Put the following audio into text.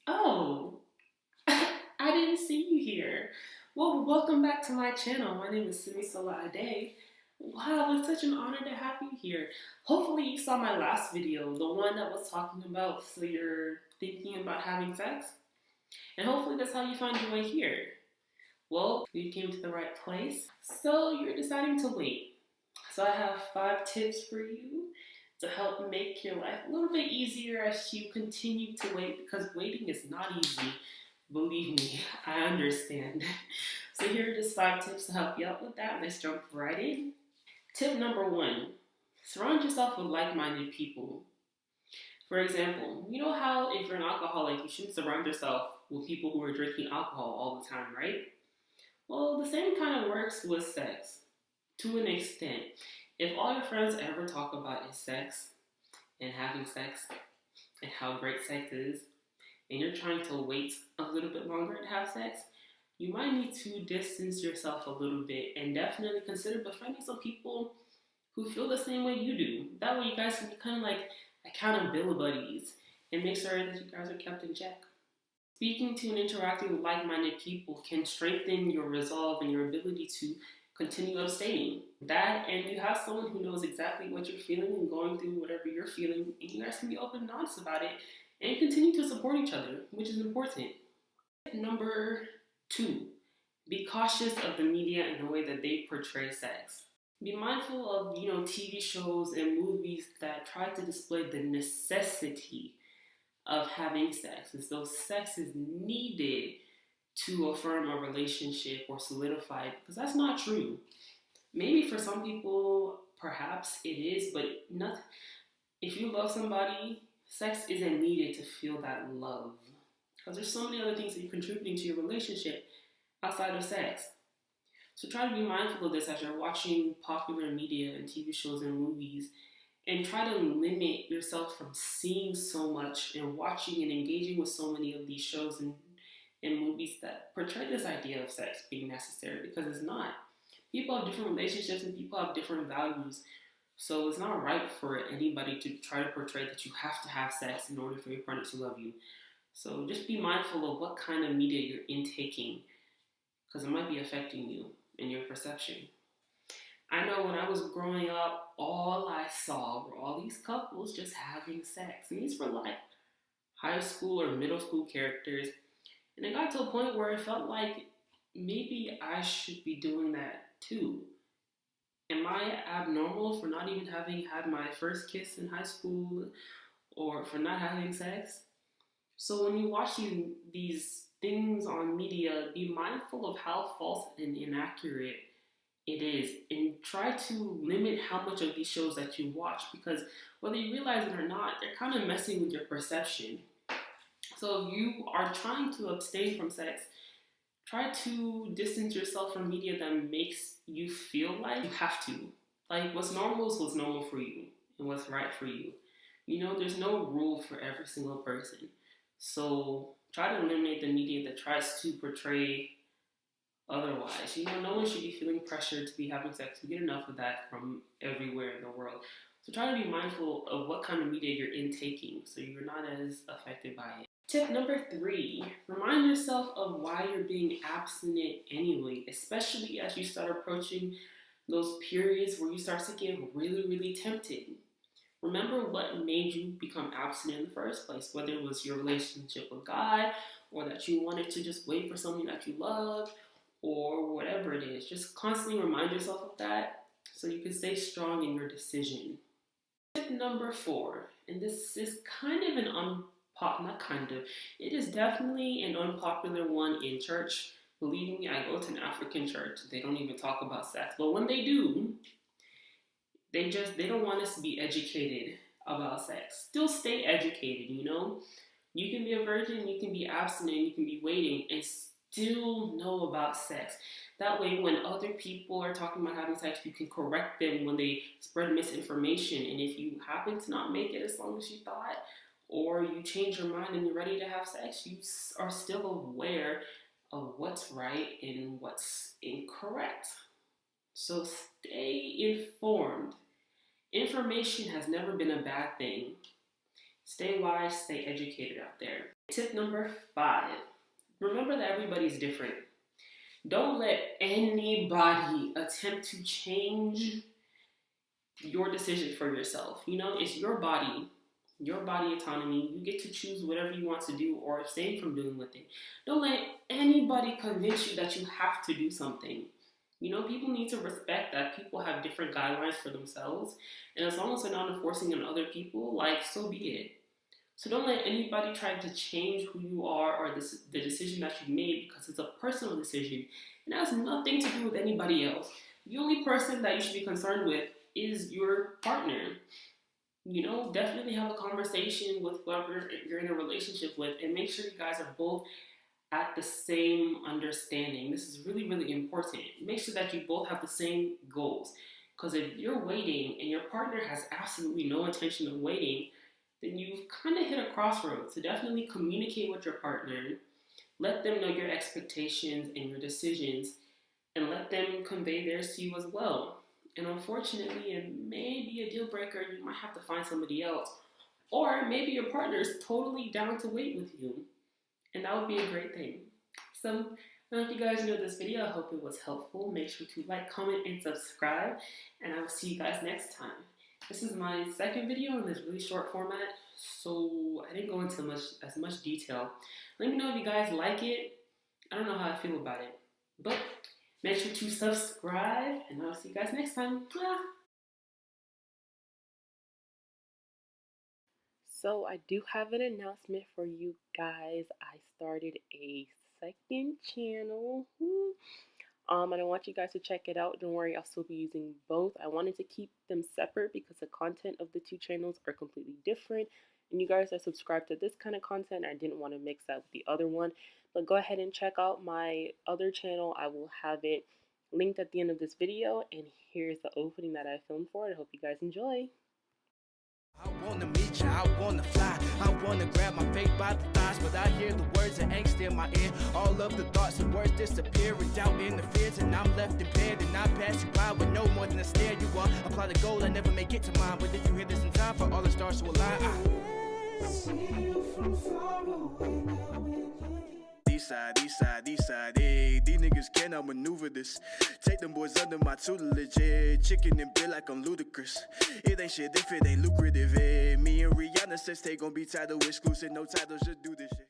Oh, I didn't see you here. Well, welcome back to my channel. My name is Simi I. Wow, it's such an honor to have you here. Hopefully you saw my last video, the one that was talking about so you're thinking about having sex. And hopefully that's how you found your way here. Well, you came to the right place. So you're deciding to wait. So I have 5 tips for you to help make your life a little bit easier as you continue to wait because waiting is not easy. Believe me, I understand. So here are just 5 tips to help you out with that. Let's jump right in. Tip number 1, surround yourself with like-minded people. For example, you know how if you're an alcoholic, you shouldn't surround yourself with people who are drinking alcohol all the time, right? Well, the same kind of works with sex to an extent. If all your friends ever talk about is sex and having sex and how great sex is, and you're trying to wait a little bit longer to have sex, you might need to distance yourself a little bit and definitely consider befriending some people who feel the same way you do. That way you guys can be kind of like accountability buddies and make sure that you guys are kept in check. Speaking to and interacting with like-minded people can strengthen your resolve and your ability to continue abstaining. That, and you have someone who knows exactly what you're feeling and going through whatever you're feeling, and you guys can be open and honest about it and continue to support each other, which is important. Number 2, be cautious of the media and the way that they portray sex. Be mindful of, TV shows and movies that try to display the necessity of having sex, as though sex is needed to affirm a relationship or solidify it, because that's not true. Maybe for some people, perhaps it is, but not. If you love somebody, sex isn't needed to feel that love, because there's so many other things that you're contributing to your relationship outside of sex. So try to be mindful of this as you're watching popular media and TV shows and movies, and try to limit yourself from seeing so much and watching and engaging with so many of these shows and movies that portray this idea of sex being necessary, because it's not. People have different relationships and people have different values. So it's not right for anybody to try to portray that you have to have sex in order for your partner to love you. So just be mindful of what kind of media you're intaking, because it might be affecting you and your perception. I know when I was growing up, all I saw were all these couples just having sex. And these were like high school or middle school characters. And it got to a point where it felt like maybe I should be doing that too. Am I abnormal for not even having had my first kiss in high school or for not having sex? So when you watch these things on media, be mindful of how false and inaccurate it is, and try to limit how much of these shows that you watch, because whether you realize it or not, they're kind of messing with your perception. So if you are trying to abstain from sex, try to distance yourself from media that makes you feel like you have to. Like what's normal is what's normal for you and what's right for you. There's no rule for every single person. So try to eliminate the media that tries to portray otherwise. No one should be feeling pressured to be having sex. We get enough of that from everywhere in the world. So try to be mindful of what kind of media you're intaking so you're not as affected by it. Tip number 3, remind yourself of why you're being abstinent anyway, especially as you start approaching those periods where you start to get really, really tempted. Remember what made you become abstinent in the first place, whether it was your relationship with God or that you wanted to just wait for something that you loved or whatever it is. Just constantly remind yourself of that so you can stay strong in your decision. Tip number 4, and this is kind of it is definitely an unpopular one in church. Believe me, I go to an African church. They don't even talk about sex. But when they do, they don't want us to be educated about sex. Still stay educated, You can be a virgin, you can be abstinent, you can be waiting, and still know about sex. That way, when other people are talking about having sex, you can correct them when they spread misinformation. And if you happen to not make it as long as you thought, or you change your mind and you're ready to have sex, you are still aware of what's right and what's incorrect. So stay informed. Information has never been a bad thing. Stay wise, stay educated out there. Tip number 5, remember that everybody's different. Don't let anybody attempt to change your decision for yourself. You know, it's your body autonomy. You get to choose whatever you want to do or abstain from doing with it. Don't let anybody convince you that you have to do something. You know, people need to respect that people have different guidelines for themselves. And as long as they're not enforcing on other people, like, so be it. So don't let anybody try to change who you are or the decision that you made, because it's a personal decision. And it has nothing to do with anybody else. The only person that you should be concerned with is your partner. You know, definitely have a conversation with whoever you're in a relationship with and make sure you guys are both at the same understanding. This is really, really important. Make sure that you both have the same goals. Because if you're waiting and your partner has absolutely no intention of waiting, then you've kind of hit a crossroads. So definitely communicate with your partner. Let them know your expectations and your decisions, and let them convey theirs to you as well. And unfortunately, it may be a deal breaker. You might have to find somebody else. Or maybe your partner is totally down to wait with you. And that would be a great thing. So, I hope you guys enjoyed this video. I hope it was helpful. Make sure to like, comment, and subscribe. And I will see you guys next time. This is my second video in this really short format, so I didn't go into as much detail. Let me know if you guys like it. I don't know how I feel about it. But make sure to subscribe, and I'll see you guys next time. So I do have an announcement for you guys. I started a second channel. And I want you guys to check it out. Don't worry, I'll still be using both. I wanted to keep them separate because the content of the two channels are completely different. And you guys are subscribed to this kind of content. I didn't want to mix that with the other one. But go ahead and check out my other channel. I will have it linked at the end of this video. And here's the opening that I filmed for it. I hope you guys enjoy. I wanna meet you, I wanna fly, I wanna grab my fate by the thighs, but I hear the words of angst in my ear. All of the thoughts and words disappear, and doubt interferes, and I'm left impaired, and I pass you by with no more than a stare. You are apply the goal, I never make it to mine, but if you hear this in time for all the stars to align, I see you from far away now. East side, ayy. These niggas cannot maneuver this. Take them boys under my tutelage, ayy. Chicken and bill like I'm ludicrous. It ain't shit if it ain't lucrative, ayy. Me and Rihanna says they gon' be title exclusive. No titles, just do this shit.